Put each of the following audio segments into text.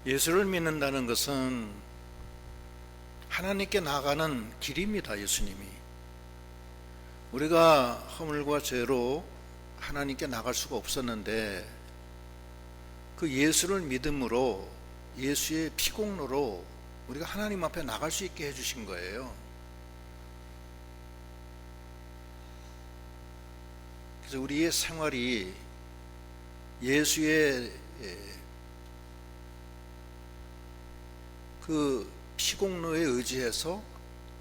예수를 믿는다는 것은 하나님께 나가는 길입니다. 예수님이 우리가 허물과 죄로 하나님께 나갈 수가 없었는데 그 예수를 믿음으로 예수의 피공로로 우리가 하나님 앞에 나갈 수 있게 해주신 거예요. 그래서 우리의 생활이 예수의 그 피공로에 의지해서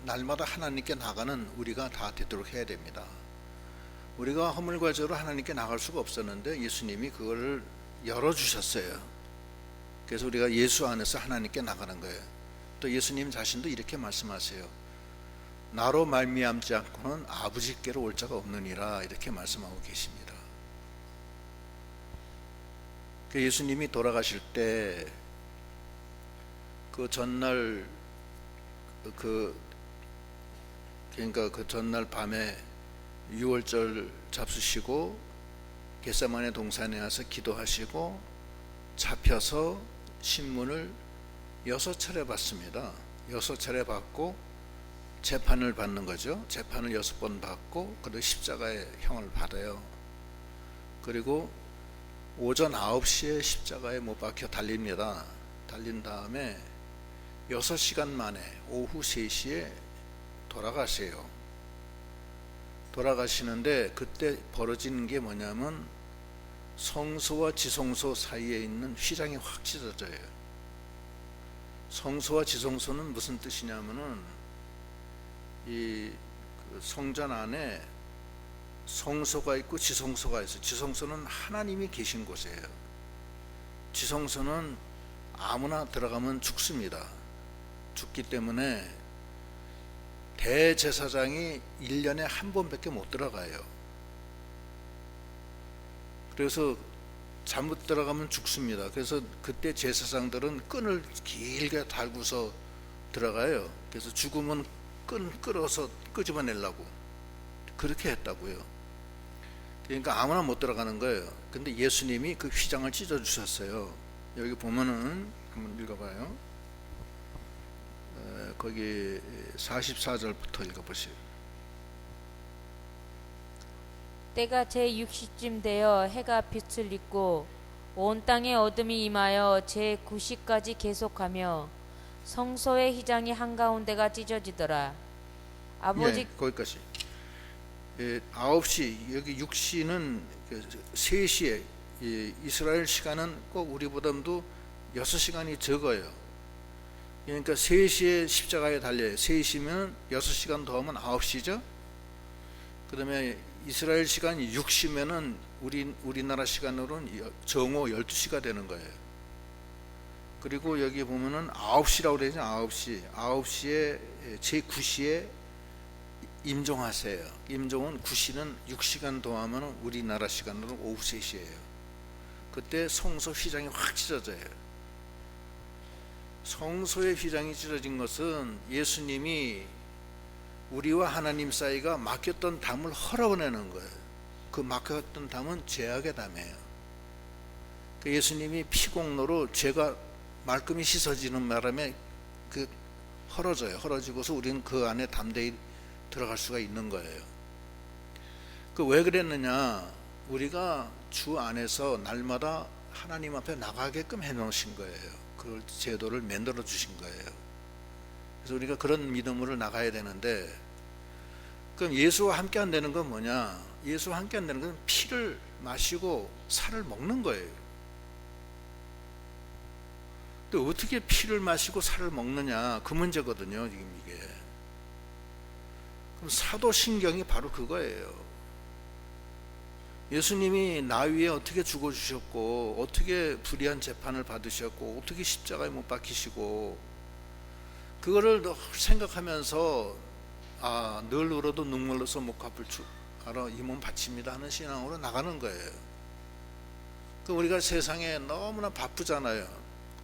날마다 하나님께 나가는 우리가 다 되도록 해야 됩니다. 우리가 허물과 죄로 하나님께 나갈 수가 없었는데 예수님이 그거를 열어주셨어요. 그래서 우리가 예수 안에서 하나님께 나가는 거예요. 또 예수님 자신도 이렇게 말씀하세요. 나로 말미암지 않고는 아버지께로 올 자가 없느니라, 이렇게 말씀하고 계십니다. 예수님이 돌아가실 때 그 전날 그러니까 그 전날 밤에 유월절 잡수시고 겟세마네 동산에 와서 기도하시고 잡혀서 신문을 6차례 받습니다. 6차례 받고 재판을 받는 거죠. 재판을 6번 받고 그리고 십자가의 형을 받아요. 그리고 오전 9시에 십자가에 못 박혀 달립니다. 달린 다음에 6시간 만에 오후 3시에 돌아가세요. 돌아가시는데 그때 벌어지는 게 뭐냐면 성소와 지성소 사이에 있는 휘장이 확 찢어져요. 성소와 지성소는 무슨 뜻이냐면은 이 성전 안에 성소가 있고 지성소가 있어요. 지성소는 하나님이 계신 곳이에요. 지성소는 아무나 들어가면 죽습니다. 죽기 때문에 대제사장이 1년에 한 번밖에 못 들어가요. 그래서 잘못 들어가면 죽습니다. 그래서 그때 제사장들은 끈을 길게 달고서 들어가요. 그래서 죽으면 끈 끌어서 끄집어내려고 그렇게 했다고요. 그러니까 아무나 못 들어가는 거예요. 근데 예수님이 그 휘장을 찢어주셨어요. 여기 보면은 한번 읽어봐요. 거기 44절부터 읽어보세요. 때가 제6시쯤 되어 해가 빛을 잇고 온 땅에 어둠이 임하여 제9시까지 계속하며 성소의 휘장이 한가운데가 찢어지더라. 아버지 거기까지. 9시, 여기 6시는 3시에 이스라엘 시간은 꼭 우리보다도 6시간이 적어요. 그러니까 3시에 십자가에 달려요. 3시면 6시간 더하면 9시죠. 그 다음에 이스라엘 시간이 6시면은 우리나라 시간으로는 정오 12시가 되는 거예요. 그리고 여기 보면은 9시라고 그러죠. 9시에 제9시에 임종하세요. 임종은 9시는 6시간 더하면 우리나라 시간으로 오후 3시예요. 그때 성소 휘장이 확 찢어져요. 성소의 휘장이 찢어진 것은 예수님이 우리와 하나님 사이가 막혔던 담을 헐어내는 거예요. 그 막혔던 담은 죄악의 담이에요. 예수님이 피공로로 죄가 말끔히 씻어지는 바람에 그 헐어져요. 헐어지고서 우리는 그 안에 담대히 들어갈 수가 있는 거예요. 왜 그랬느냐? 우리가 주 안에서 날마다 하나님 앞에 나가게끔 해놓으신 거예요. 그 제도를 만들어 주신 거예요. 그래서 우리가 그런 믿음으로 나가야 되는데, 그럼 예수와 함께 한다는 건 뭐냐? 예수와 함께 한다는 건 피를 마시고 살을 먹는 거예요. 또 어떻게 피를 마시고 살을 먹느냐? 그 문제거든요, 지금 이게. 그럼 사도신경이 바로 그거예요. 예수님이 나 위에 어떻게 죽어주셨고, 어떻게 불의한 재판을 받으셨고, 어떻게 십자가에 못 박히시고, 그거를 생각하면서 늘 울어도 눈물로서 못 갚을 줄 알아 이 몸 바칩니다 하는 신앙으로 나가는 거예요. 우리가 세상에 너무나 바쁘잖아요.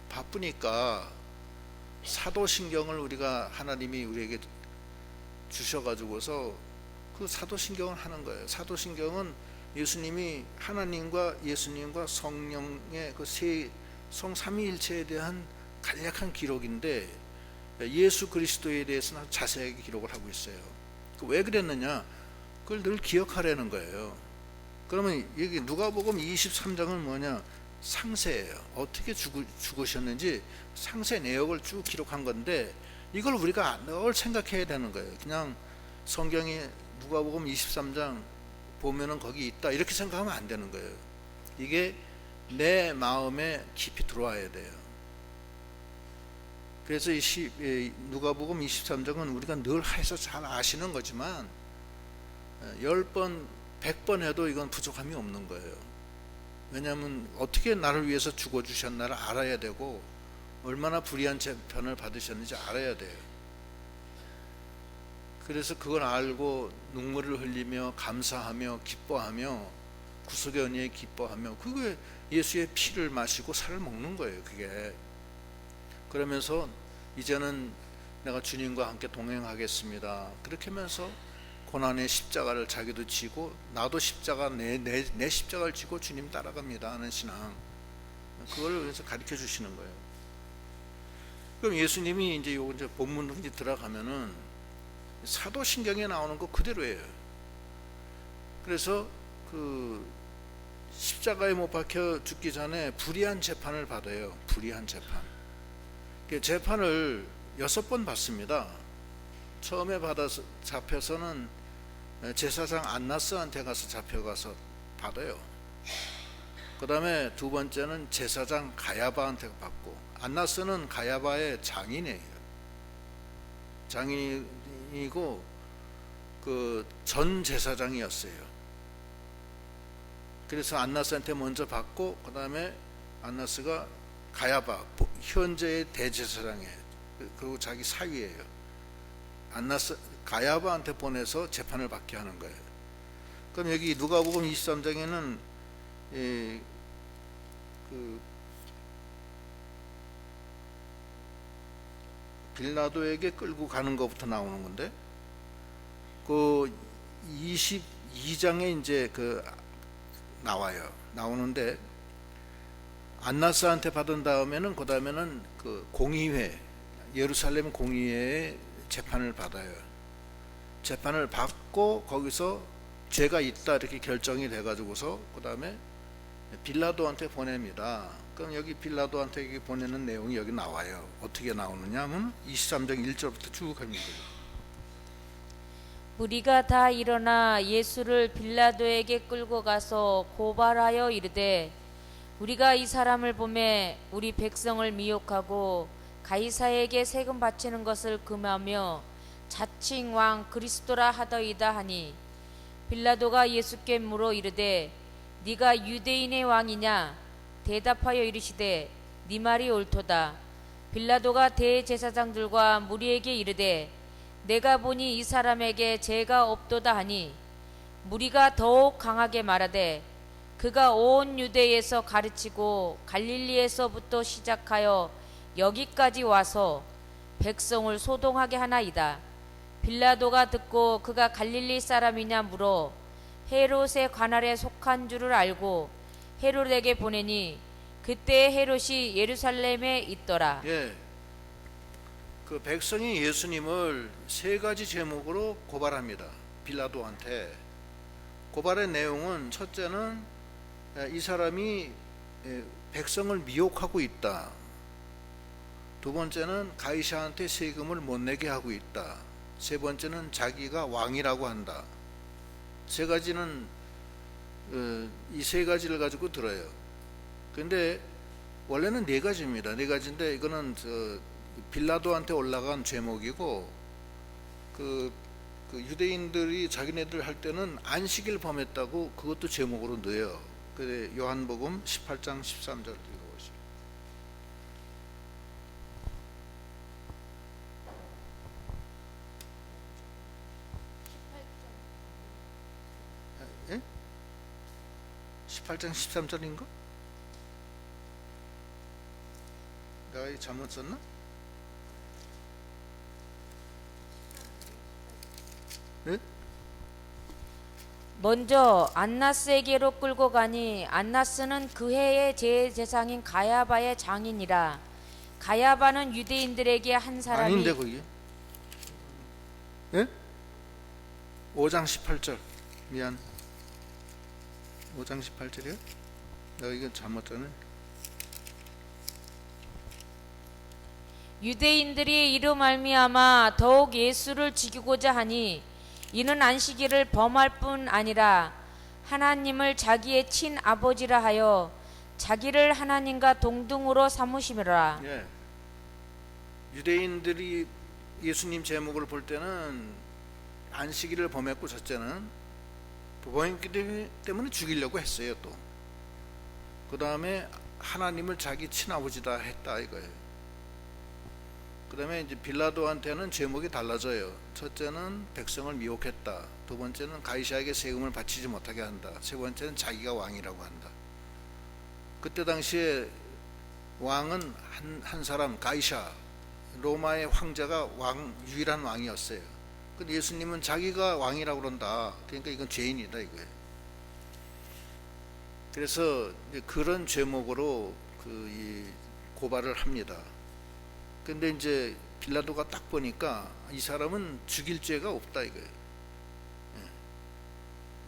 바쁘니까 사도신경을 우리가 하나님이 우리에게 주셔가지고서 그 사도신경을 하는 거예요. 사도신경은 예수님이 하나님과 예수님과 성령의 그 성삼위일체에 대한 간략한 기록인데 예수 그리스도에 대해서는 자세하게 기록을 하고 있어요. 왜 그랬느냐? 그걸 늘 기억하라는 거예요. 그러면 여기 누가복음 23장은 뭐냐? 상세예요. 어떻게 죽으셨는지 상세 내역을 쭉 기록한 건데 이걸 우리가 늘 생각해야 되는 거예요. 그냥 성경에 누가복음 23장 보면은 거기 있다 이렇게 생각하면 안 되는 거예요. 이게 내 마음에 깊이 들어와야 돼요. 그래서 누가복음 23장은 우리가 늘 해서 잘 아시는 거지만 10번, 100번 해도 이건 부족함이 없는 거예요. 왜냐하면 어떻게 나를 위해서 죽어주셨나를 알아야 되고 얼마나 불의한 재판을 받으셨는지 알아야 돼요. 그래서 그걸 알고 눈물을 흘리며 감사하며 기뻐하며 구속의 은혜에 기뻐하며 그게 예수의 피를 마시고 살을 먹는 거예요. 그게 그러면서 이제는 내가 주님과 함께 동행하겠습니다. 그렇게 하면서 고난의 십자가를 자기도 지고 나도 십자가 내 십자가를 지고 주님 따라갑니다 하는 신앙, 그걸 그래서 가르쳐 주시는 거예요. 그럼 예수님이 이제 본문으로 이제 들어가면은 사도신경에 나오는 거 그대로예요. 그래서 그 십자가에 못 박혀 죽기 전에 불의한 재판을 받아요. 불의한 재판. 재판을 6번 받습니다. 처음에 받아서 잡혀서는 제사장 안나스한테 가서 잡혀가서 받아요. 그 다음에 두 번째는 제사장 가야바한테 받고, 안나스는 가야바의 장인이에요. 장인이고 그 전 제사장이었어요. 그래서 안나스한테 먼저 받고 그 다음에 안나스가 가야바 현재의 대제사장이에요. 그리고 자기 사위예요. 안나스 가야바한테 보내서 재판을 받게 하는 거예요. 그럼 여기 누가복음 23장에는 그 빌라도에게 끌고 가는 것부터 나오는 건데, 그 22장에 이제 그 나오는데, 안나스한테 받은 다음에는 그 다음에는 그 공의회, 예루살렘 공의회에 재판을 받아요. 재판을 받고 거기서 죄가 있다 이렇게 결정이 돼가지고서 그 다음에 빌라도한테 보냅니다. 그럼 여기 빌라도한테 보내는 내용이 여기 나와요. 어떻게 나오느냐 하면 23장 1절부터 쭉 합니다. 무리가 다 일어나 예수를 빌라도에게 끌고 가서 고발하여 이르되, 우리가 이 사람을 보매 우리 백성을 미혹하고 가이사에게 세금 바치는 것을 금하며 자칭 왕 그리스도라 하더이다 하니, 빌라도가 예수께 물어 이르되, 네가 유대인의 왕이냐? 대답하여 이르시되, 네 말이 옳도다. 빌라도가 대제사장들과 무리에게 이르되, 내가 보니 이 사람에게 죄가 없도다 하니, 무리가 더욱 강하게 말하되, 그가 온 유대에서 가르치고 갈릴리에서부터 시작하여 여기까지 와서 백성을 소동하게 하나이다. 빌라도가 듣고 그가 갈릴리 사람이냐 물어 헤롯의 관할에 속한 줄을 알고 헤롯에게 보내니, 그때 헤롯이 예루살렘에 있더라. 예, 그 백성이 예수님을 3가지 제목으로 고발합니다. 빌라도한테. 고발의 내용은 첫째는 이 사람이 백성을 미혹하고 있다. 두 번째는 가이사한테 세금을 못 내게 하고 있다. 세 번째는 자기가 왕이라고 한다. 세 가지는 이 3가지를 가지고 들어요. 근데 원래는 4가지입니다. 4가지인데 이거는 빌라도한테 올라간 제목이고, 그 유대인들이 자기네들 할 때는 안식일 범했다고 그것도 제목으로 넣어요. 그래 요한복음 18장 13절 읽어보시죠. 예? 18장 13절인가? 내가 잘못 썼나? 네? 먼저 안나스에게로 끌고 가니 안나스는 그 해의 제사장인 가야바의 장인이라. 가야바는 유대인들에게 한 사람이 아닌데 거기 예? 5장 18절 미안 5장 18절이요? 내가 이거 잘못 썼네. 유대인들이 이로 말미암아 더욱 예수를 죽이고자 하니 이는 안식일을 범할 뿐 아니라 하나님을 자기의 친아버지라 하여 자기를 하나님과 동등으로 삼으심이라. 예. 유대인들이 예수님 제목을 볼 때는 안식일을 범했고 첫째는 범했기 때문에 죽이려고 했어요. 또 그 다음에 하나님을 자기 친아버지다 했다 이거예요. 그 다음에 이제 빌라도한테는 제목이 달라져요. 첫째는 백성을 미혹했다. 두 번째는 가이사에게 세금을 바치지 못하게 한다. 세 번째는 자기가 왕이라고 한다. 그때 당시에 왕은 한 사람 가이사 로마의 황제가 유일한 왕이었어요. 근데 예수님은 자기가 왕이라고 그런다. 그러니까 이건 죄인이다 이거예요. 그래서 그런 제목으로 이 고발을 합니다. 근데 이제 빌라도가 딱 보니까 이 사람은 죽일 죄가 없다 이거예요.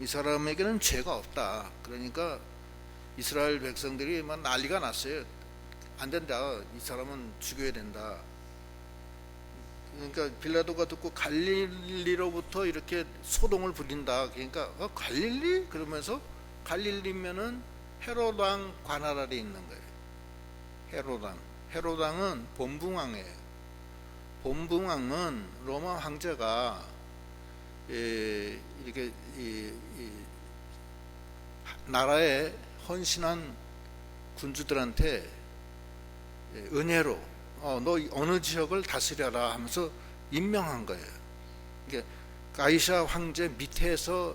이 사람에게는 죄가 없다. 그러니까 이스라엘 백성들이 막 난리가 났어요. 안 된다. 이 사람은 죽여야 된다. 그러니까 빌라도가 듣고 갈릴리로부터 이렇게 소동을 부린다. 그러니까 갈릴리? 그러면서 갈릴리면은 헤롯 왕 관할 아래 있는 거예요. 헤롯 왕은 본붕왕이에요. 본붕왕은 로마 황제가 이렇게 나라에 헌신한 군주들한테 은혜로 너 어느 지역을 다스려라 하면서 임명한 거예요. 그러니까 가이사 황제 밑에서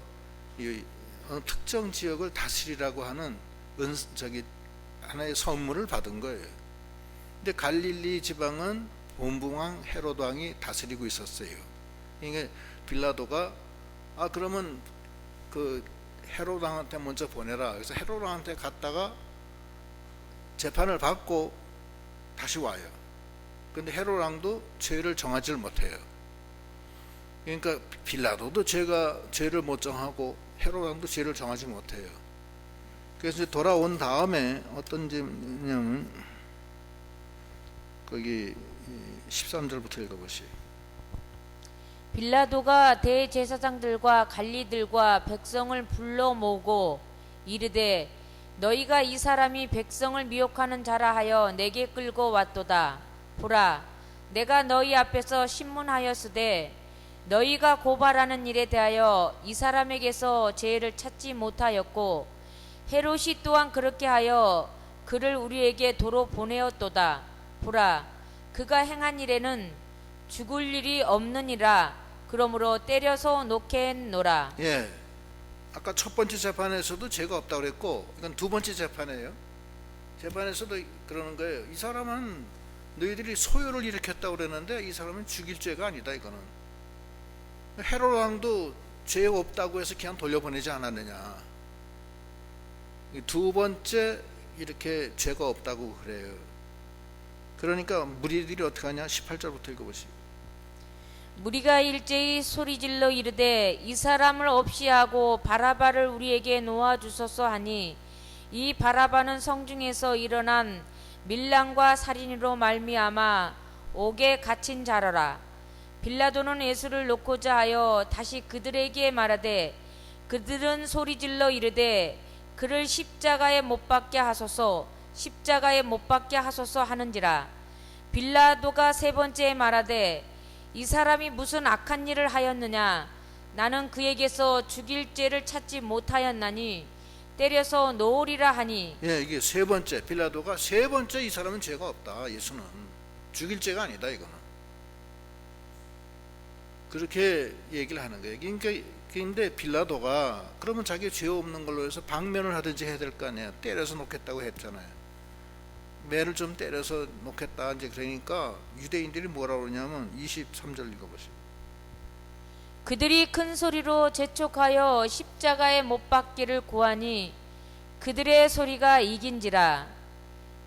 어느 특정 지역을 다스리라고 하는 하나의 선물을 받은 거예요. 근데 갈릴리 지방은 본붕왕 헤롯 왕이 다스리고 있었어요. 그러니까 빌라도가 그러면 그 헤롯 왕한테 먼저 보내라. 그래서 헤롯 왕한테 갔다가 재판을 받고 다시 와요. 근데 헤롯 왕도 죄를 정하지를 못해요. 그러니까 빌라도도 죄를 못 정하고 헤롯 왕도 죄를 정하지 못해요. 그래서 돌아온 다음에 어떤 점이냐면 거기 13절부터 읽어보시오. 빌라도가 대제사장들과 관리들과 백성을 불러 모으고 이르되 너희가 이 사람이 백성을 미혹하는 자라 하여 내게 끌고 왔도다. 보라, 내가 너희 앞에서 신문하였으되 너희가 고발하는 일에 대하여 이 사람에게서 죄를 찾지 못하였고 헤롯이 또한 그렇게 하여 그를 우리에게 도로 보내었도다. 보라, 그가 행한 일에는 죽을 일이 없느니라. 그러므로 때려서 놓겠노라. 예, 아까 첫 번째 재판에서도 죄가 없다고 그랬고 이건 두 번째 재판이에요. 재판에서도 그러는 거예요. 이 사람은 너희들이 소요를 일으켰다고 그랬는데 이 사람은 죽일 죄가 아니다. 이거는 헤롯 왕도 죄 없다고 해서 그냥 돌려보내지 않았느냐. 두 번째 이렇게 죄가 없다고 그래요. 그러니까 무리들이 어떻게 하냐. 18절부터 읽어보시오. 무리가 일제히 소리질러 이르되 이 사람을 없이 하고 바라바를 우리에게 놓아주소서 하니 이 바라바는 성중에서 일어난 밀랑과 살인으로 말미암아 옥에 갇힌 자라라. 빌라도는 예수를 놓고자 하여 다시 그들에게 말하되 그들은 소리질러 이르되 그를 십자가에 못 박게 하소서, 십자가에 못 박게 하소서 하는지라. 빌라도가 세 번째 말하되 이 사람이 무슨 악한 일을 하였느냐. 나는 그에게서 죽일 죄를 찾지 못하였나니 때려서 놓으리라 하니. 예, 이게 세 번째 빌라도가 세 번째 이 사람은 죄가 없다. 예수는 죽일 죄가 아니다. 이거는 그렇게 얘기를 하는 거예요. 그러니까 근데 빌라도가 그러면 자기 죄 없는 걸로 해서 방면을 하든지 해야 될 거 아니에요. 때려서 놓겠다고 했잖아요. 매를 좀 때려서 놓겠다. 이제 그러니까 유대인들이 뭐라고 그러냐면 23절 읽어보시오. 그들이 큰 소리로 재촉하여 십자가에 못 박기를 구하니 그들의 소리가 이긴지라.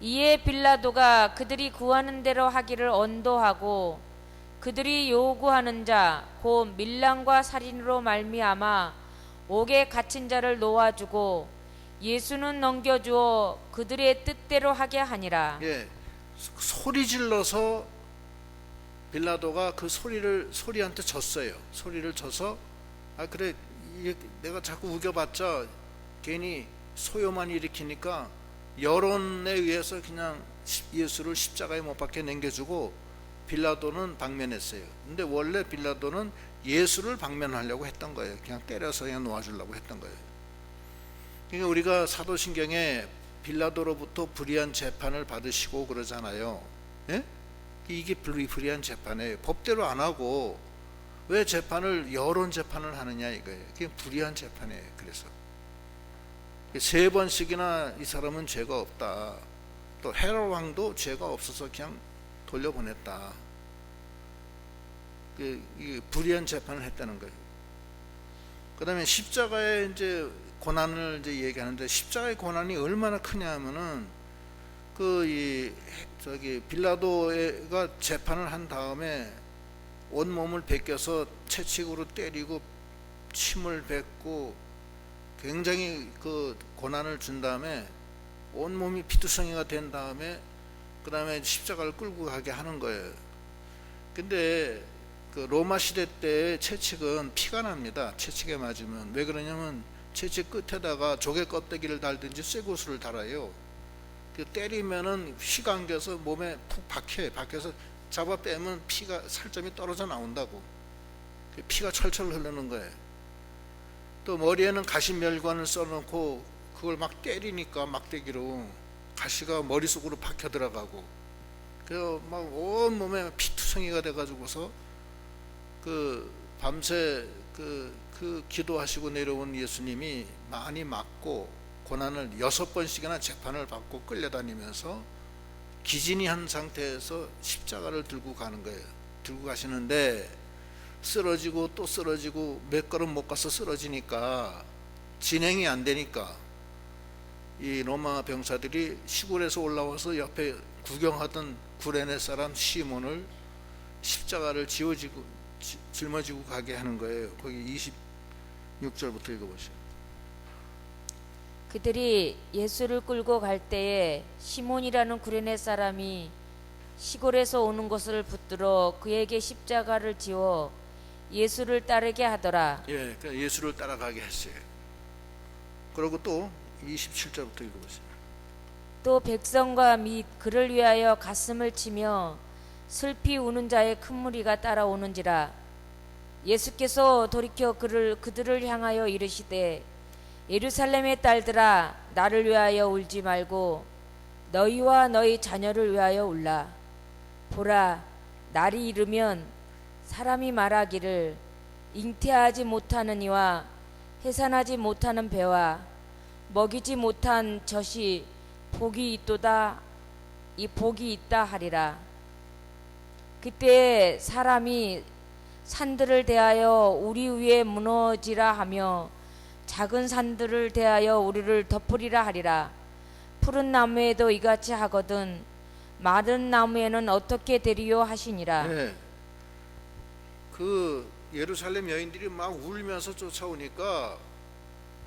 이에 빌라도가 그들이 구하는 대로 하기를 언도하고 그들이 요구하는 자 곧 밀랑과 살인으로 말미암아 옥에 갇힌 자를 놓아주고 예수는 넘겨주어 그들의 뜻대로 하게 하니라. 예, 소리 질러서 빌라도가 그 소리한테 졌어요. 소리를 져서 아 그래 내가 자꾸 우겨봤자 괜히 소요만 일으키니까 여론에 의해서 그냥 예수를 십자가에 못 박혀 남겨주고 빌라도는 방면했어요. 근데 원래 빌라도는 예수를 방면하려고 했던 거예요. 그냥 때려서 그냥 놓아주려고 했던 거예요. 그러니까 우리가 사도신경에 빌라도로부터 불의한 재판을 받으시고 그러잖아요. 예? 이게 불의한 재판이에요. 법대로 안 하고 왜 재판을 여론 재판을 하느냐 이거예요. 그게 불의한 재판이에요. 그래서 3번씩이나 이 사람은 죄가 없다. 또 헤롯 왕도 죄가 없어서 그냥 돌려보냈다. 이게 불의한 재판을 했다는 거예요. 그다음에 십자가의 이제 고난을 이제 얘기하는데 십자가의 고난이 얼마나 크냐면은 빌라도가 재판을 한 다음에 온 몸을 벗겨서 채찍으로 때리고 침을 뱉고 굉장히 그 고난을 준 다음에 온 몸이 피투성이가 된 다음에 그 다음에 십자가를 끌고 가게 하는 거예요. 근데 그 로마 시대 때 채찍은 피가 납니다. 채찍에 맞으면. 왜 그러냐면 채찍 끝에다가 조개 껍데기를 달든지 쇠구슬을 달아요. 그 때리면은 피가 안겨서 몸에 푹 박혀서 잡아 빼면 피가 살점이 떨어져 나온다고. 피가 철철 흐르는 거예요. 또 머리에는 가시멸관을 써놓고 그걸 막 때리니까 막대기로 가시가 머릿속으로 박혀 들어가고 그래서 막 온 몸에 피투성이가 돼가지고서 그 밤새 그 기도하시고 내려온 예수님이 많이 맞고 고난을 6번씩이나 재판을 받고 끌려다니면서 기진이 한 상태에서 십자가를 들고 가는 거예요. 들고 가시는데 쓰러지고 또 쓰러지고 몇 걸음 못 가서 쓰러지니까 진행이 안 되니까 이 로마 병사들이 시골에서 올라와서 옆에 구경하던 구레네 사람 시몬을 십자가를 짊어지고 가게 하는 거예요. 거기 26절부터 읽어보시죠. 그들이 예수를 끌고 갈 때에 시몬이라는 구레네 사람이 시골에서 오는 것을 붙들어 그에게 십자가를 지워 예수를 따르게 하더라. 예, 그러니까 예수를 따라가게 했어요. 그리고 또 27절부터 읽어보세요. 또 백성과 및 그를 위하여 가슴을 치며 슬피 우는 자의 큰 무리가 따라오는지라. 예수께서 돌이켜 그들을 향하여 이르시되 예루살렘의 딸들아 나를 위하여 울지 말고 너희와 너희 자녀를 위하여 울라. 보라 날이 이르면 사람이 말하기를 잉태하지 못하는 이와 해산하지 못하는 배와 먹이지 못한 젖이 복이 있도다 이 복이 있다 하리라. 그때 사람이 산들을 대하여 우리 위에 무너지라 하며 작은 산들을 대하여 우리를 덮으리라 하리라. 푸른 나무에도 이같이 하거든 마른 나무에는 어떻게 되리요 하시니라. 네. 그 예루살렘 여인들이 막 울면서 쫓아오니까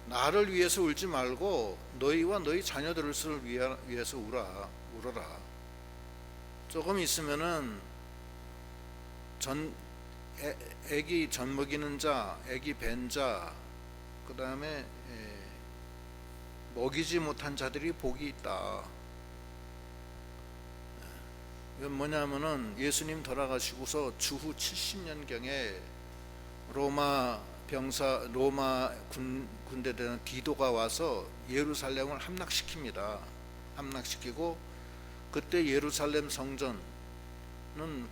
나를 위해서 울지 말고 너희와 너희 자녀들을 위해서 울어라. 조금 있으면은 애기 젖 먹이는 자, 애기 벤 자, 그 다음에 먹이지 못한 자들이 복이 있다. 이건 뭐냐면은 예수님 돌아가시고서 주후 70년경에 로마 군대들은 디도가 와서 예루살렘을 함락시킵니다. 함락시키고 그때 예루살렘 성전은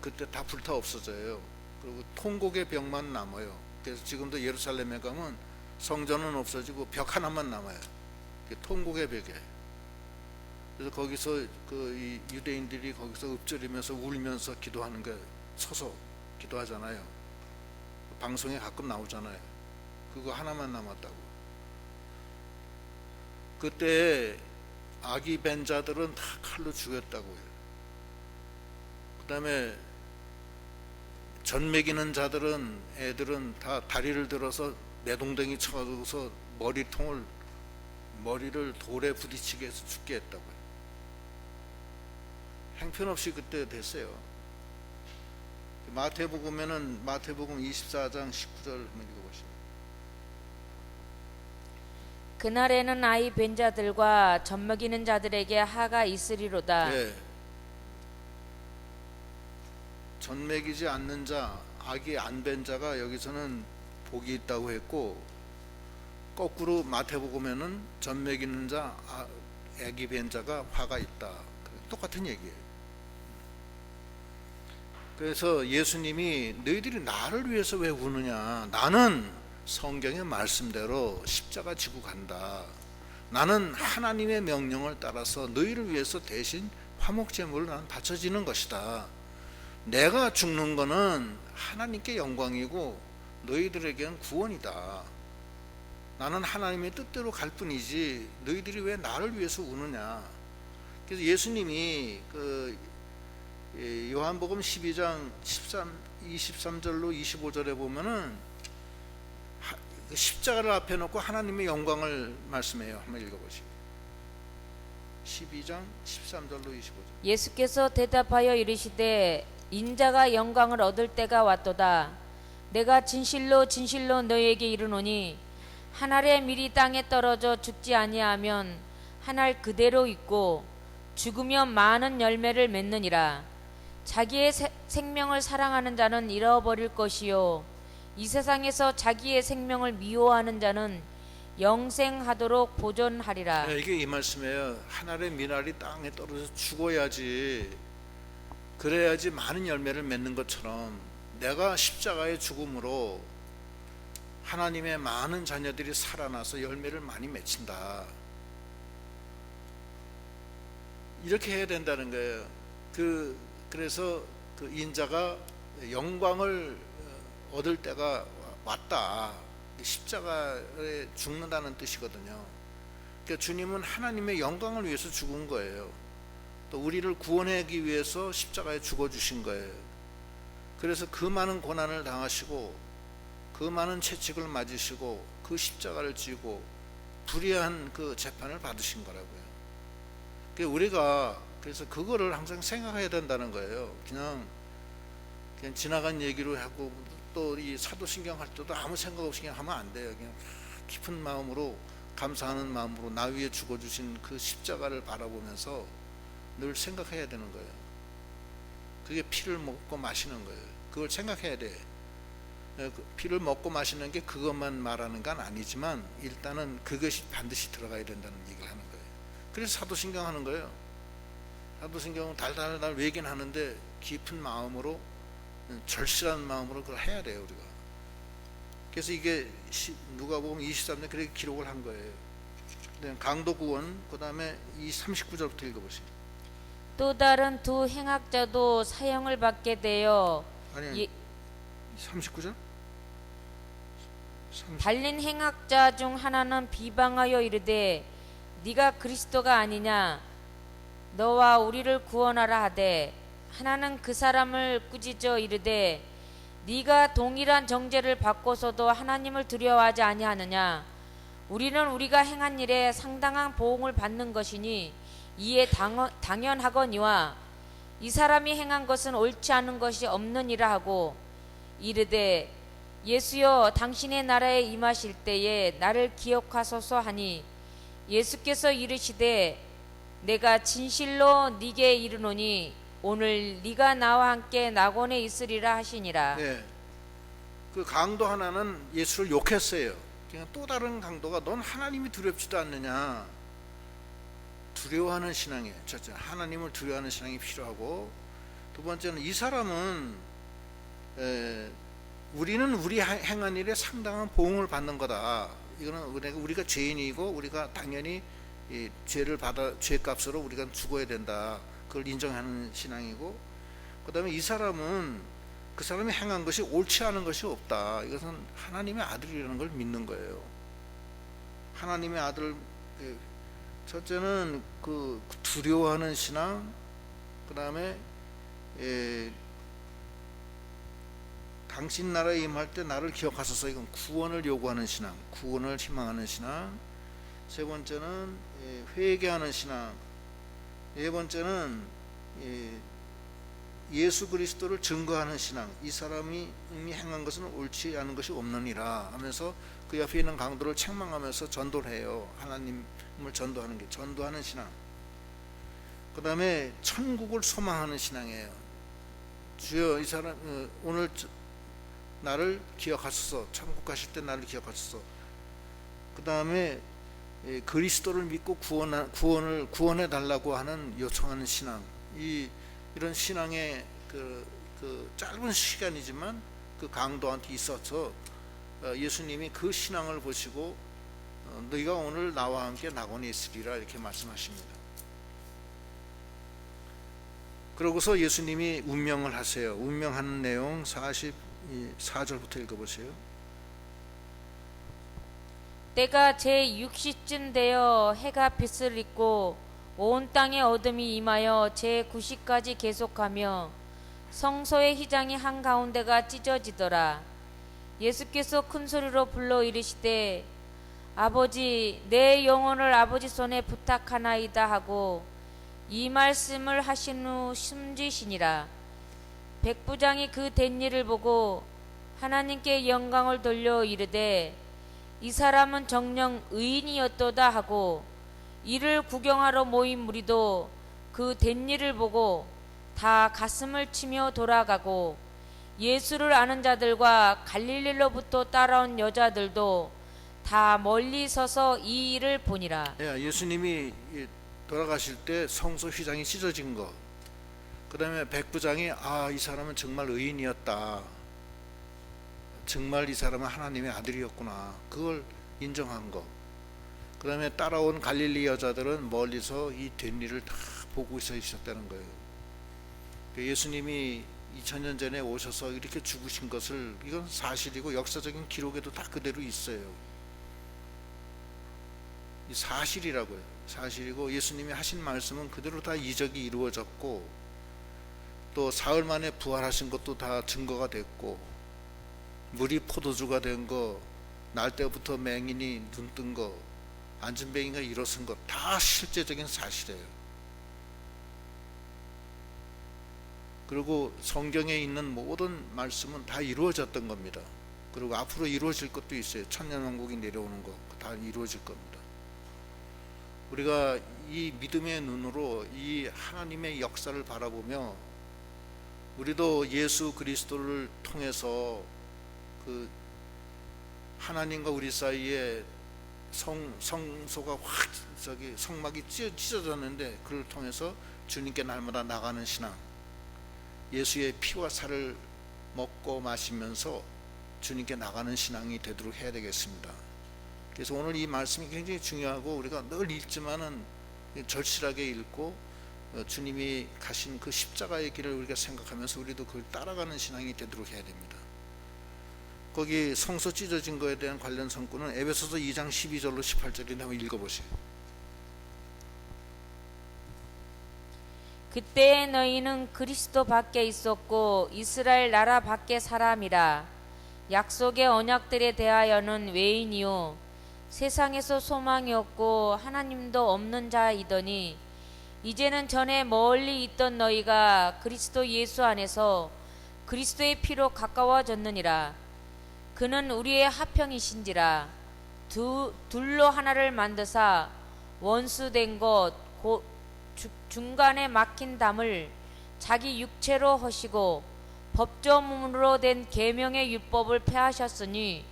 그때 다 불타 없어져요. 그리고 통곡의 벽만 남아요. 그래서 지금도 예루살렘에 가면 성전은 없어지고 벽 하나만 남아요. 통곡의 벽이에요. 그래서 거기서 이 유대인들이 거기서 읊조리면서 울면서 기도하는 거예요. 서서 기도하잖아요. 방송에 가끔 나오잖아요. 그거 하나만 남았다고. 그때 아기 벤 자들은 다 칼로 죽였다고요. 그 다음에 전 먹이는 자들은, 애들은 다 다리를 들어서 내동댕이 쳐가지고서 머리를 돌에 부딪히게 해서 죽게 했다고요. 형편없이 그때 됐어요. 마태복음에는 마태복음 24장 19절 한번 읽어보시죠. 그날에는 아이 벤 자들과 젖먹이는 자들에게 하가 있으리로다. 네. 전 먹이지 않는 자, 아기 안 벤 자가 여기서는 복이 있다고 했고, 거꾸로 마태복음에는 전 먹이는 자, 아기 벤 자가 화가 있다. 똑같은 얘기예요. 그래서 예수님이 너희들이 나를 위해서 왜 우느냐? 나는 성경의 말씀대로 십자가 지고 간다. 나는 하나님의 명령을 따라서 너희를 위해서 대신 화목제물을 난 바쳐지는 것이다. 내가 죽는 거는 하나님께 영광이고 너희들에게는 구원이다. 나는 하나님의 뜻대로 갈 뿐이지 너희들이 왜 나를 위해서 우느냐? 그래서 예수님이 요한복음 12장 23절로 25절에 보면은 십자가를 앞에 놓고 하나님의 영광을 말씀해요. 한번 읽어보시죠. 12장 13절로 25절. 예수께서 대답하여 이르시되 인자가 영광을 얻을 때가 왔도다. 내가 진실로 진실로 너희에게 이르노니 한 알의 밀이 땅에 떨어져 죽지 아니하면 한 알 그대로 있고 죽으면 많은 열매를 맺느니라. 자기의 생명을 사랑하는 자는 잃어버릴 것이요 이 세상에서 자기의 생명을 미워하는 자는 영생하도록 보존하리라. 네, 이게 이 말씀이에요. 한 알의 밀알이 땅에 떨어져 죽어야지, 그래야지 많은 열매를 맺는 것처럼 내가 십자가의 죽음으로 하나님의 많은 자녀들이 살아나서 열매를 많이 맺힌다. 이렇게 해야 된다는 거예요. 그래서 그 인자가 영광을 얻을 때가 왔다. 십자가에 죽는다는 뜻이거든요. 그러니까 주님은 하나님의 영광을 위해서 죽은 거예요. 또 우리를 구원하기 위해서 십자가에 죽어주신 거예요. 그래서 그 많은 고난을 당하시고 그 많은 채찍을 맞으시고 그 십자가를 지고 불의한 그 재판을 받으신 거라고요. 우리가 그래서 그거를 항상 생각해야 된다는 거예요. 그냥 지나간 얘기로 하고 또 이 사도신경 할 때도 아무 생각 없이 그냥 하면 안 돼요. 그냥 깊은 마음으로 감사하는 마음으로 나 위에 죽어주신 그 십자가를 바라보면서 늘 생각해야 되는 거예요. 그게 피를 먹고 마시는 거예요. 그걸 생각해야 돼. 피를 먹고 마시는 게 그것만 말하는 건 아니지만 일단은 그것이 반드시 들어가야 된다는 얘기를 하는 거예요. 그래서 사도신경 하는 거예요. 사도신경은 달달달 외긴 하는데 깊은 마음으로, 절실한 마음으로 그걸 해야 돼요, 우리가. 그래서 이게 누가복음 23년 그렇게 기록을 한 거예요. 강도 구원, 그 다음에 이 39절부터 읽어보세요. 또 다른 두 행악자도 사형을 받게 되어 아니 39절? 달린 행악자 중 하나는 비방하여 이르되 네가 그리스도가 아니냐 너와 우리를 구원하라 하되 하나는 그 사람을 꾸짖어 이르되 네가 동일한 정죄를 받고서도 하나님을 두려워하지 아니하느냐. 우리는 우리가 행한 일에 상당한 보응을 받는 것이니 이에 당연하거니와 이 사람이 행한 것은 옳지 않은 것이 없느니라 하고 이르되 예수여 당신의 나라에 임하실 때에 나를 기억하소서 하니 예수께서 이르시되 내가 진실로 네게 이르노니 오늘 네가 나와 함께 낙원에 있으리라 하시니라. 네. 그 강도 하나는 예수를 욕했어요. 그냥 또 다른 강도가 넌 하나님이 두렵지도 않느냐. 두려워하는 신앙이에요. 첫째, 하나님을 두려워하는 신앙이 필요하고, 두 번째는 이 사람은 우리는 우리 행한 일에 상당한 보응을 받는 거다. 이거는 우리가 죄인이고 우리가 당연히 이 죄를 받아 죄값으로 우리가 죽어야 된다. 그걸 인정하는 신앙이고, 그 다음에 이 사람은 그 사람이 행한 것이 옳지 않은 것이 없다. 이것은 하나님의 아들이라는 걸 믿는 거예요. 하나님의 아들, 첫째는 그 두려워하는 신앙, 그 다음에 당신 나라에 임할 때 나를 기억하소서. 이건 구원을 요구하는 신앙, 구원을 희망하는 신앙. 세 번째는 회개하는 신앙. 네 번째는 예수 그리스도를 증거하는 신앙. 이 사람이 이미 행한 것은 옳지 않은 것이 없느니라 하면서 그 옆에 있는 강도를 책망하면서 전도를 해요. 하나님을 전도하는 게 전도하는 신앙. 그 다음에 천국을 소망하는 신앙이에요. 주여, 이 사람 오늘 나를 기억하소서. 천국 가실 때 나를 기억하소서. 그 다음에 그리스도를 믿고 구원해 달라고 하는 요청하는 신앙. 이런 신앙의 그 짧은 시간이지만 그 강도한테 있어서 예수님이 그 신앙을 보시고 너희가 오늘 나와 함께 낙원에 있으리라 이렇게 말씀하십니다. 그러고서 예수님이 운명을 하세요. 운명하는 내용 44절부터 읽어보세요. 때가 제6시쯤 되어 해가 빛을 잇고 온 땅에 어둠이 임하여 제9시까지 계속하며 성소의 휘장이 한가운데가 찢어지더라. 예수께서 큰 소리로 불러 이르시되 아버지, 내 영혼을 아버지 손에 부탁하나이다 하고 이 말씀을 하신 후 숨지시니라. 백부장이 그 된 일을 보고 하나님께 영광을 돌려 이르되 이 사람은 정녕 의인이었도다 하고 이를 구경하러 모인 무리도 그 된 일을 보고 다 가슴을 치며 돌아가고 예수를 아는 자들과 갈릴리로부터 따라온 여자들도 다 멀리 서서 이 일을 보니라. 예수님이 돌아가실 때 성소 휘장이 찢어진 거, 그 다음에 백부장이 이 사람은 정말 의인이었다, 정말 이 사람은 하나님의 아들이었구나, 그걸 인정한 거. 그 다음에 따라온 갈릴리 여자들은 멀리서 이 된 일을 다 보고 있었다는 거예요. 예수님이 2000년 전에 오셔서 이렇게 죽으신 것을, 이건 사실이고 역사적인 기록에도 다 그대로 있어요. 이 사실이라고요. 사실이고 예수님이 하신 말씀은 그대로 다 이적이 이루어졌고 또 사흘 만에 부활하신 것도 다 증거가 됐고 물이 포도주가 된 거, 날 때부터 맹인이 눈 뜬 거, 안진뱅이가 일어선 것 다 실제적인 사실이에요. 그리고 성경에 있는 모든 말씀은 다 이루어졌던 겁니다. 그리고 앞으로 이루어질 것도 있어요. 천년왕국이 내려오는 거 다 이루어질 겁니다. 우리가 이 믿음의 눈으로 이 하나님의 역사를 바라보며 우리도 예수 그리스도를 통해서 그 하나님과 우리 사이에 성소가 확 성막이 찢어졌는데 그를 통해서 주님께 날마다 나가는 신앙, 예수의 피와 살을 먹고 마시면서 주님께 나가는 신앙이 되도록 해야 되겠습니다. 그래서 오늘 이 말씀이 굉장히 중요하고 우리가 늘 읽지만은 절실하게 읽고 주님이 가신 그 십자가의 길을 우리가 생각하면서 우리도 그걸 따라가는 신앙이 되도록 해야 됩니다. 거기 성소 찢어진 거에 대한 관련 성구는 에베소서 2장 12절로 18절인데 한번 읽어보세요. 그때 너희는 그리스도 밖에 있었고 이스라엘 나라 밖에 사람이라. 약속의 언약들에 대하여는 외인이요 세상에서 소망이 없고 하나님도 없는 자이더니 이제는 전에 멀리 있던 너희가 그리스도 예수 안에서 그리스도의 피로 가까워졌느니라. 그는 우리의 화평이신지라. 둘로 하나를 만드사 원수된 것 곧 중간에 막힌 담을 자기 육체로 허시고 법조문으로 된 계명의 율법을 폐하셨으니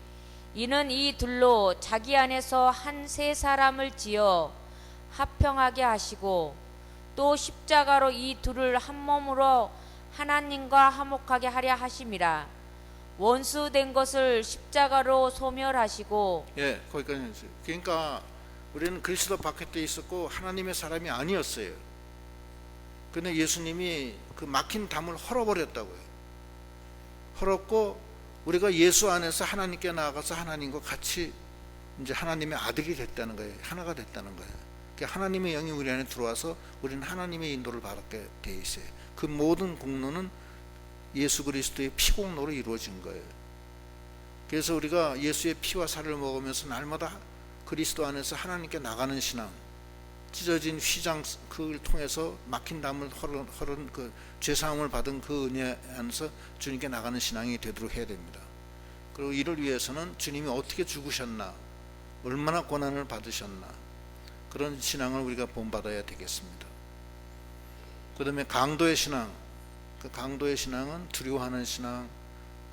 이는 이 둘로 자기 안에서 한 세 사람을 지어 화평하게 하시고 또 십자가로 이 둘을 한 몸으로 하나님과 화목하게 하려 하심이라. 원수된 것을 십자가로 소멸하시고. 거기까지 했어요. 그러니까 우리는 그리스도 밖에 있었고 하나님의 사람이 아니었어요. 그런데 예수님이 그 막힌 담을 헐어버렸다고요. 헐었고 우리가 예수 안에서 하나님께 나아가서 하나님과 같이 이제 하나님의 아들이 됐다는 거예요. 하나가 됐다는 거예요. 그러니까 하나님의 영이 우리 안에 들어와서 우리는 하나님의 인도를 받게 돼 있어요. 그 모든 공로는 예수 그리스도의 피공로로 이루어진 거예요. 그래서 우리가 예수의 피와 살을 먹으면서 날마다 그리스도 안에서 하나님께 나가는 신앙, 찢어진 휘장 그걸 통해서 막힌 담을 헐은 그 죄사함을 받은 그 은혜 안에서 주님께 나가는 신앙이 되도록 해야 됩니다. 그리고 이를 위해서는 주님이 어떻게 죽으셨나, 얼마나 고난을 받으셨나, 그런 신앙을 우리가 본받아야 되겠습니다. 그 다음에 강도의 신앙, 그 강도의 신앙은 두려워하는 신앙,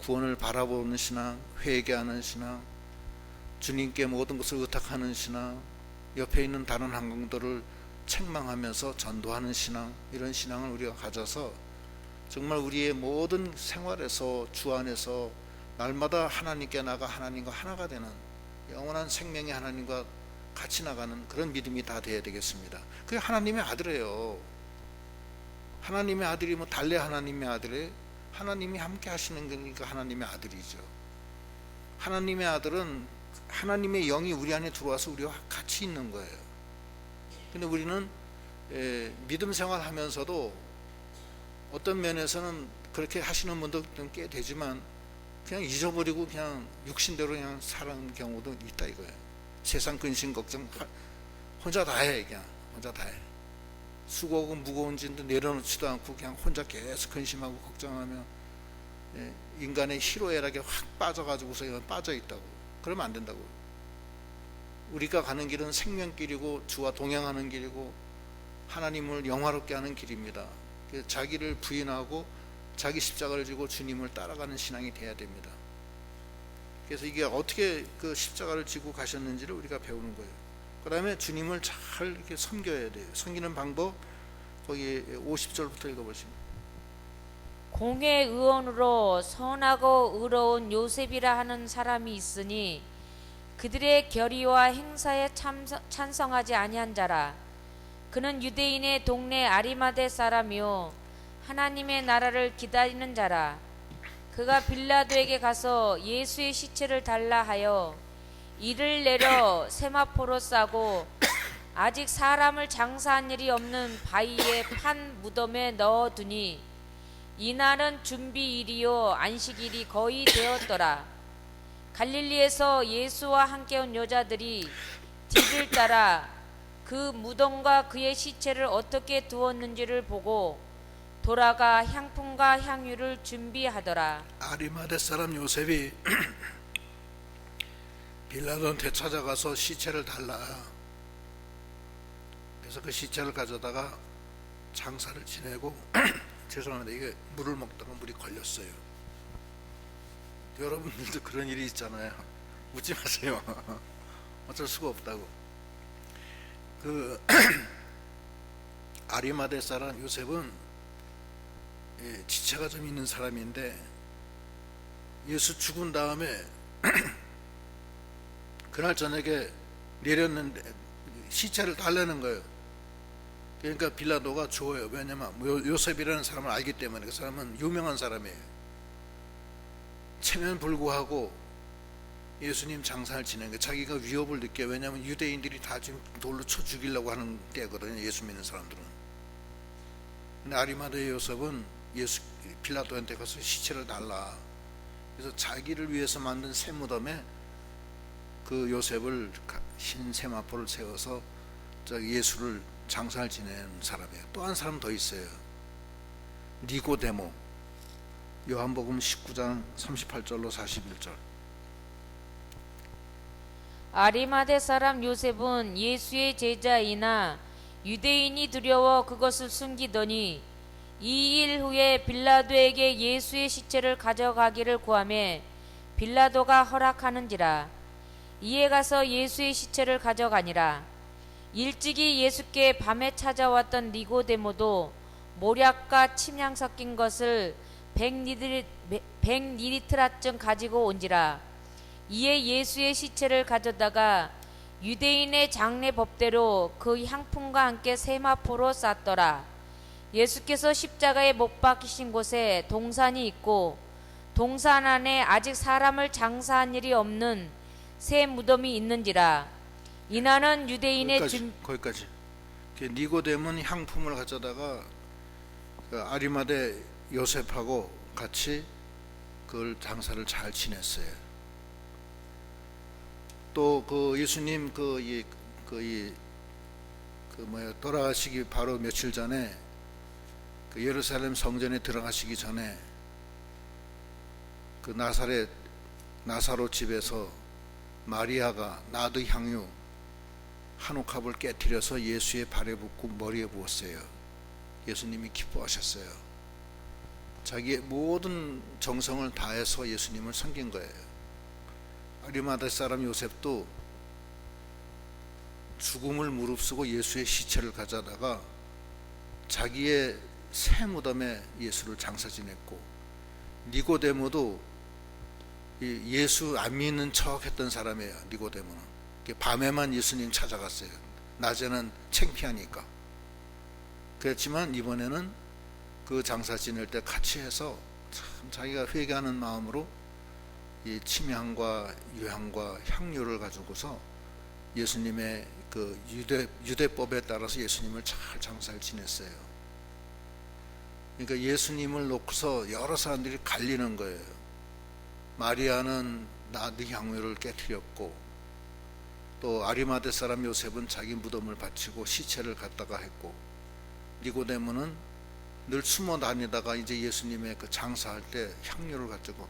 구원을 바라보는 신앙, 회개하는 신앙, 주님께 모든 것을 의탁하는 신앙, 옆에 있는 다른 항공들을 책망하면서 전도하는 신앙, 이런 신앙을 우리가 가져서 정말 우리의 모든 생활에서 주 안에서 날마다 하나님께 나가 하나님과 하나가 되는 영원한 생명의 하나님과 같이 나가는 그런 믿음이 다 되어야 되겠습니다. 그게 하나님의 아들이에요. 하나님의 아들이 뭐 달래 하나님의 아들이에요. 하나님이 함께 하시는 거니까 하나님의 아들이죠. 하나님의 아들은 하나님의 영이 우리 안에 들어와서 우리와 같이 있는 거예요. 근데 우리는 믿음 생활하면서도 어떤 면에서는 그렇게 하시는 분도 꽤 되지만 그냥 잊어버리고 그냥 육신대로 그냥 사는 경우도 있다 이거예요. 세상 근심 걱정 혼자 다 해. 그냥 혼자 다 해. 수고하고 무거운 짐도 내려놓지도 않고 그냥 혼자 계속 근심하고 걱정하며 인간의 희로애락에 확 빠져가지고서 빠져 있다고. 그러면 안 된다고. 우리가 가는 길은 생명길이고 주와 동행하는 길이고 하나님을 영화롭게 하는 길입니다. 자기를 부인하고 자기 십자가를 지고 주님을 따라가는 신앙이 돼야 됩니다. 그래서 이게 어떻게 그 십자가를 지고 가셨는지를 우리가 배우는 거예요. 그 다음에 주님을 잘 이렇게 섬겨야 돼요. 섬기는 방법 거기 50절부터 읽어보시면, 공회 의원으로 선하고 의로운 요셉이라 하는 사람이 있으니 그들의 결의와 행사에 찬성하지 아니한 자라. 그는 유대인의 동네 아리마대 사람이요 하나님의 나라를 기다리는 자라. 그가 빌라도에게 가서 예수의 시체를 달라 하여 이를 내려 세마포로 싸고 아직 사람을 장사한 일이 없는 바위에 판 무덤에 넣어두니 이날은 준비일이요 안식일이 거의 되었더라. 갈릴리에서 예수와 함께 온 여자들이 뒤를 따라 그 무덤과 그의 시체를 어떻게 두었는지를 보고 돌아가 향품과 향유를 준비하더라. 아리마대 사람 요셉이 빌라도한테 찾아가서 시체를 달라. 그래서 그 시체를 가져다가 장사를 지내고 죄송합니다. 이게 물을 먹다가 물이 걸렸어요. 여러분들도 그런 일이 있잖아요. 웃지 마세요. 어쩔 수가 없다고. 그 아리마대 사람 요셉은 지체가 좀 있는 사람인데 예수 죽은 다음에 그날 저녁에 내렸는데 시체를 달래는 거예요. 그러니까 빌라도가 좋아요. 왜냐면 요셉이라는 사람을 알기 때문에. 그 사람은 유명한 사람이에요. 체면 불구하고 예수님 장사를 지낸 게 자기가 위협을 느껴. 왜냐하면 유대인들이 다 지금 돌로 쳐 죽이려고 하는 때거든요. 예수 믿는 사람들은. 근데 아리마대 요셉은 빌라도한테 가서 시체를 달라. 그래서 자기를 위해서 만든 새 무덤에 그 요셉을 흰 세마포를 세워서 예수를 장사를 지낸 사람이에요. 또 한 사람 더 있어요. 니고데모. 요한복음 19장 38절로 41절. 아리마대 사람 요셉은 예수의 제자이나 유대인이 두려워 그것을 숨기더니 2일 후에 빌라도에게 예수의 시체를 가져가기를 구하매 빌라도가 허락하는지라. 이에 가서 예수의 시체를 가져가니라. 일찍이 예수께 밤에 찾아왔던 니고데모도 모략과 침향 섞인 것을 100리트라쯤 가지고 온지라. 이에 예수의 시체를 가져다가 유대인의 장례 법대로 그 향품과 함께 세마포로 쌌더라. 예수께서 십자가에 못 박히신 곳에 동산이 있고 동산 안에 아직 사람을 장사한 일이 없는 새 무덤이 있는지라. 이나는 유대인의 거기까지. 니고데모는 향품을 가져다가 그 아리마대 요셉하고 같이 그걸 장사를 잘 지냈어요. 또 그 예수님 돌아가시기 바로 며칠 전에 그 예루살렘 성전에 들어가시기 전에 그 나사렛 나사로 집에서 마리아가 나드 향유 한 옥합을 깨뜨려서 예수의 발에 붓고 머리에 부었어요. 예수님이 기뻐하셨어요. 자기의 모든 정성을 다해서 예수님을 섬긴 거예요. 아리마대 사람 요셉도 죽음을 무릅쓰고 예수의 시체를 가져다가 자기의 새 무덤에 예수를 장사 지냈고, 니고데모도 예수 안 믿는 척 했던 사람이에요. 니고데모는 밤에만 예수님 찾아갔어요. 낮에는 창피하니까. 그렇지만 이번에는 그 장사 지낼 때 같이 해서 참 자기가 회개하는 마음으로 이 침향과 유향과 향료를 가지고서 예수님의 그 유대법에 따라서 예수님을 잘 장사를 지냈어요. 그러니까 예수님을 놓고서 여러 사람들이 갈리는 거예요. 마리아는 나드 향유를 깨뜨렸고, 또 아리마대 사람 요셉은 자기 무덤을 바치고 시체를 갖다가 했고, 니고데모는 늘 숨어 다니다가 이제 예수님의 그 장사할 때 향료를 가지고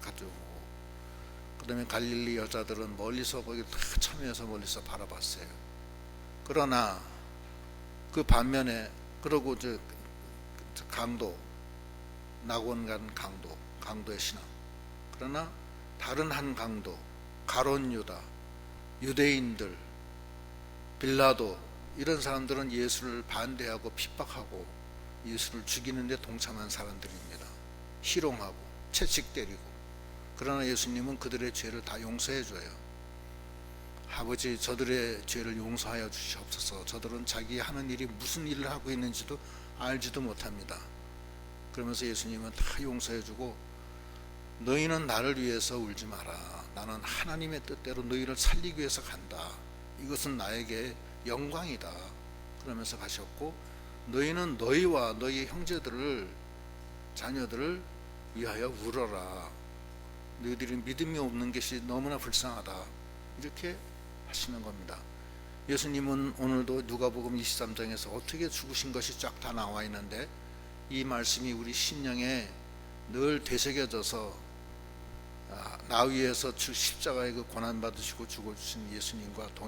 그 다음에 갈릴리 여자들은 멀리서 거기 다 참여해서 멀리서 바라봤어요. 그러나 그 반면에, 그러고 저 강도, 낙원 간 강도의 신앙, 그러나 다른 한 강도, 가론 유다, 유대인들, 빌라도, 이런 사람들은 예수를 반대하고 핍박하고 예수를 죽이는 데 동참한 사람들입니다. 희롱하고 채찍 때리고. 그러나 예수님은 그들의 죄를 다 용서해 줘요. 아버지, 저들의 죄를 용서하여 주시옵소서. 저들은 자기 하는 일이 무슨 일을 하고 있는지도 알지도 못합니다. 그러면서 예수님은 다 용서해 주고, 너희는 나를 위해서 울지 마라. 나는 하나님의 뜻대로 너희를 살리기 위해서 간다. 이것은 나에게 영광이다. 그러면서 가셨고, 너희는 너희와 너희 형제들을, 자녀들을 위하여 울어라. 너희들이 믿음이 없는 것이 너무나 불쌍하다. 이렇게 하시는 겁니다. 예수님은 오늘도 누가복음 23장에서 어떻게 죽으신 것이 쫙 다 나와 있는데, 이 말씀이 우리 심령에 늘 되새겨져서 나 위해서 십자가에 그 고난 받으시고 죽어주신 예수님과